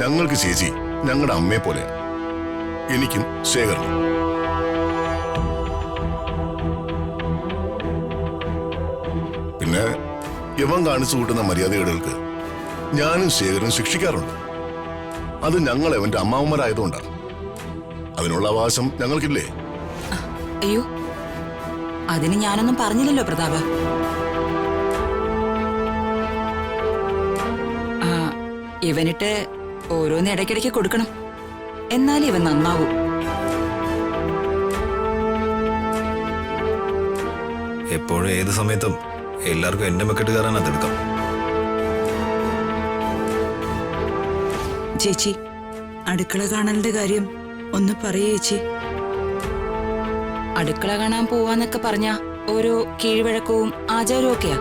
ഞങ്ങൾക്ക് ചേച്ചി ഞങ്ങളുടെ അമ്മയെ പോലെ, എനിക്കും ശേഖരനും. പിന്നെ ഇവൻ കാണിച്ചു കൂട്ടുന്ന മര്യാദകേടുകൾക്ക് ഞാനും ശേഖരനും ശിക്ഷിക്കാറുണ്ട്. അത് ഞങ്ങൾ അവന്റെ അമ്മാവന്മാരായതുകൊണ്ടാണ്. അതിനുള്ള അവകാശം ഞങ്ങൾക്കില്ലേ? അയ്യോ, അതിന് ഞാനൊന്നും പറഞ്ഞില്ലല്ലോ പ്രതാപ. ഇവനിട്ട് ഓരോന്ന് ഇടയ്ക്കിടയ്ക്ക് കൊടുക്കണം, എന്നാലും ഇവൻ നന്നാവൂ. എപ്പോഴും ഏത് സമയത്തും എല്ലാവർക്കും എന്റെ മെക്കെട്ട് കയറാൻ അതെടുക്കാം. ചേച്ചി, അടുക്കള കാണലിന്റെ കാര്യം ഒന്ന് പറയേ ചേച്ചി. അടുക്കള കാണാൻ പോവാന്നൊക്കെ പറഞ്ഞ ഓരോ കീഴ്വഴക്കവും ആചാരവും ഒക്കെയാ.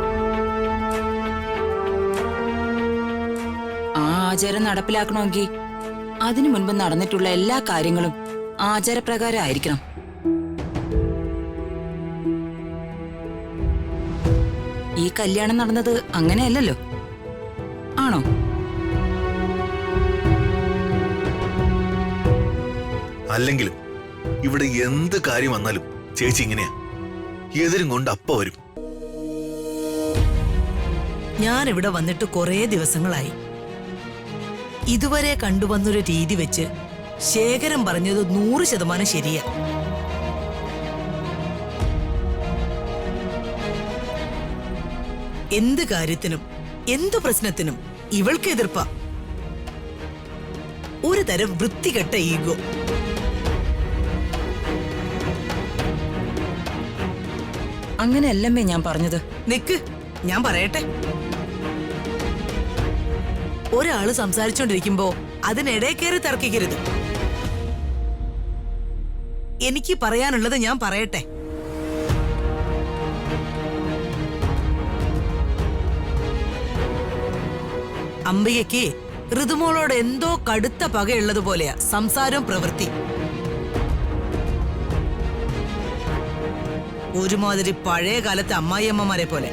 ആ ആചാരം നടപ്പിലാക്കണമെങ്കിൽ അതിനു മുൻപ് നടന്നിട്ടുള്ള എല്ലാ കാര്യങ്ങളും ആചാരപ്രകാരം ആയിരിക്കണം. ഈ കല്യാണം നടന്നത് അങ്ങനെയല്ലല്ലോ, ആണോ? അല്ലെങ്കിലും ഇവിടെ എന്ത് കാര്യം വന്നാലും ചേച്ചി ഇങ്ങനെയാ, എതിരും കൊണ്ട് അപ്പ വരും. ഞാൻ ഇവിടെ വന്നിട്ട് കുറേ ദിവസങ്ങളായി. ഇതുവരെ കണ്ടുവന്നൊരു രീതി വെച്ച് ശേഖരൻ പറഞ്ഞത് 100% ശരിയാ. എന്ത് കാര്യത്തിനും എന്തു പ്രശ്നത്തിനും ഇവൾക്ക് എതിർപ്പാ. ഒരു തരം വൃത്തികെട്ട ഈഗോ. അങ്ങനെയല്ലമ്മേ ഞാൻ പറഞ്ഞത്. നിക്ക്, ഞാൻ പറയട്ടെ. ഒരാള് സംസാരിച്ചോണ്ടിരിക്കുമ്പോ അതിനിടെ കയറി തർക്കിക്കരുത്. എനിക്ക് പറയാനുള്ളത് ഞാൻ പറയട്ടെ. അംബികയ്ക്ക് ഋതുമോളോട് എന്തോ കടുത്ത പകയുള്ളതുപോലെയാ സംസാരവും പ്രവൃത്തി. ഒരുമാതിരി പഴയ കാലത്തെ അമ്മായിയമ്മമാരെ പോലെ.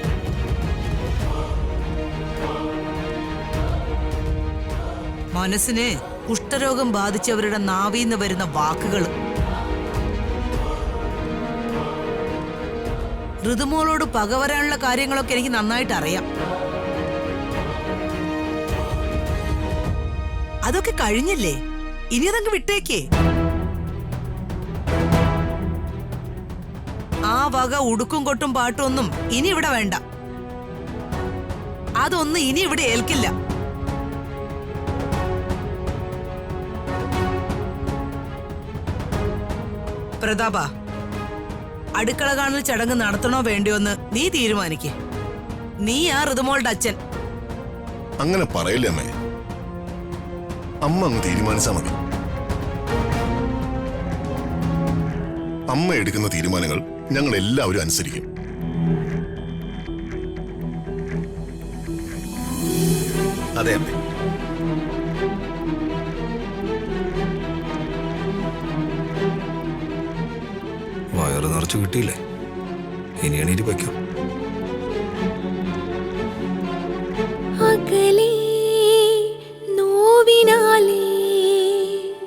മനസ്സിന് കുഷ്ഠരോഗം ബാധിച്ചവരുടെ നാവീന്ന് വരുന്ന വാക്കുകൾ. ഋതുമോളോട് പകവരാനുള്ള കാര്യങ്ങളൊക്കെ എനിക്ക് നന്നായിട്ട് അറിയാം. അതൊക്കെ കഴിഞ്ഞില്ലേ, ഇനി അതങ്ങ് വിട്ടേക്കേ. ആ വക ഉടുക്കും കൊട്ടും പാട്ടും ഒന്നും ഇനി ഇവിടെ വേണ്ട. അതൊന്നും ഇനി ഇവിടെ ഏൽക്കില്ല. പ്രതാപ, അടുക്കള കാണൽ ചടങ്ങ് നടത്തണോ വേണ്ടിയോ എന്ന് നീ തീരുമാനിക്കേ. നീ ആ ഋതുമോളുടെ അച്ഛൻ. അങ്ങനെ പറയില്ലേ അമ്മേ, അമ്മ അങ്ങ് തീരുമാനിച്ചാ മതി. അമ്മ എടുക്കുന്ന തീരുമാനങ്ങൾ ഞങ്ങൾ എല്ലാവരും അനുസരിക്കും. അതെ അമ്മേ. വയറ് നിറച്ചു കിട്ടിയില്ലേ, ഇനി എണീറ്റ് വയ്ക്കാം.